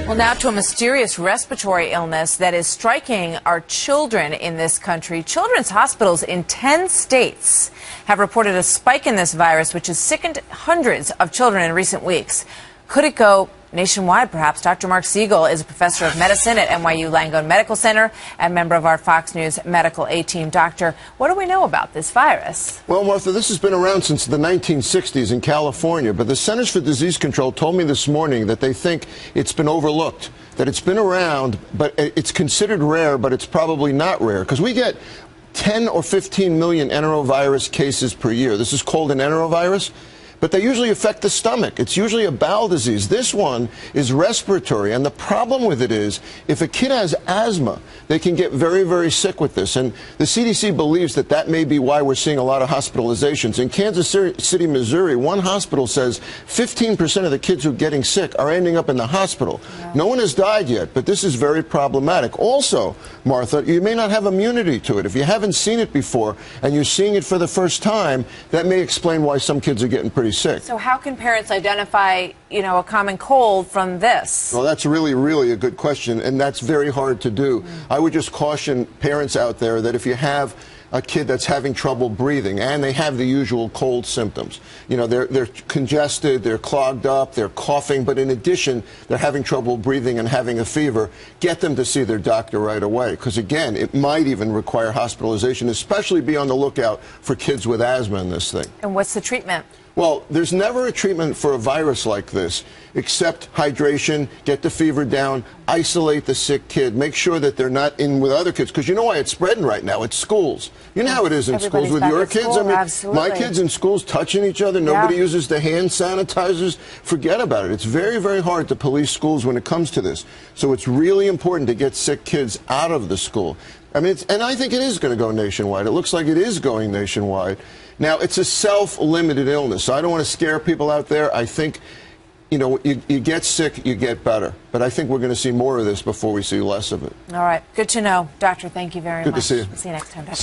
Well, now to a mysterious respiratory illness that is striking our children in this country. Children's hospitals in 10 states have reported a spike in this virus, which has sickened hundreds of children in recent weeks. Could it go nationwide, perhaps? Dr. Marc Siegel is a professor of medicine at NYU Langone Medical Center and member of our Fox News Medical A-Team. Doctor, what do we know about this virus? Well, Martha, this has been around since the 1960s in California, but the Centers for Disease Control told me this morning that they think it's been overlooked, that it's been around, but it's considered rare, but it's probably not rare, because we get 10 or 15 million enterovirus cases per year. This is called an enterovirus, but they usually affect the stomach. It's usually a bowel disease. This one is respiratory, and the problem with it is if a kid has asthma, they can get very, very sick with this. And the CDC believes that that may be why we're seeing a lot of hospitalizations. In Kansas City, Missouri, one hospital says 15% of the kids who are getting sick are ending up in the hospital. Yeah. No one has died yet, but this is very problematic. Also, Martha, you may not have immunity to it. If you haven't seen it before and you're seeing it for the first time, that may explain why some kids are getting pretty sick. So how can parents identify, a common cold from this? Well, that's really, really a good question, and that's very hard to do. I would just caution parents out there that if you have a kid that's having trouble breathing and they have the usual cold symptoms, they're congested, they're clogged up, they're coughing, but in addition, they're having trouble breathing and having a fever, get them to see their doctor right away, because again, it might even require hospitalization, especially be on the lookout for kids with asthma in this thing. And what's the treatment? Well, there's never a treatment for a virus like this except hydration, get the fever down, isolate the sick kid, make sure that they're not in with other kids, because you know why it's spreading right now? It's schools. You know how it is in schools with your kids? School, absolutely. My kids in schools touching each other, nobody uses the hand sanitizers. Forget about it. It's very, very hard to police schools when it comes to this. So it's really important to get sick kids out of the school. And I think it is going to go nationwide. It looks like it is going nationwide. Now, it's a self-limited illness, so I don't want to scare people out there. I think, you get sick, you get better. But I think we're going to see more of this before we see less of it. All right. Good to know. Doctor, thank you very much. Good to see you. See you next time, Doctor.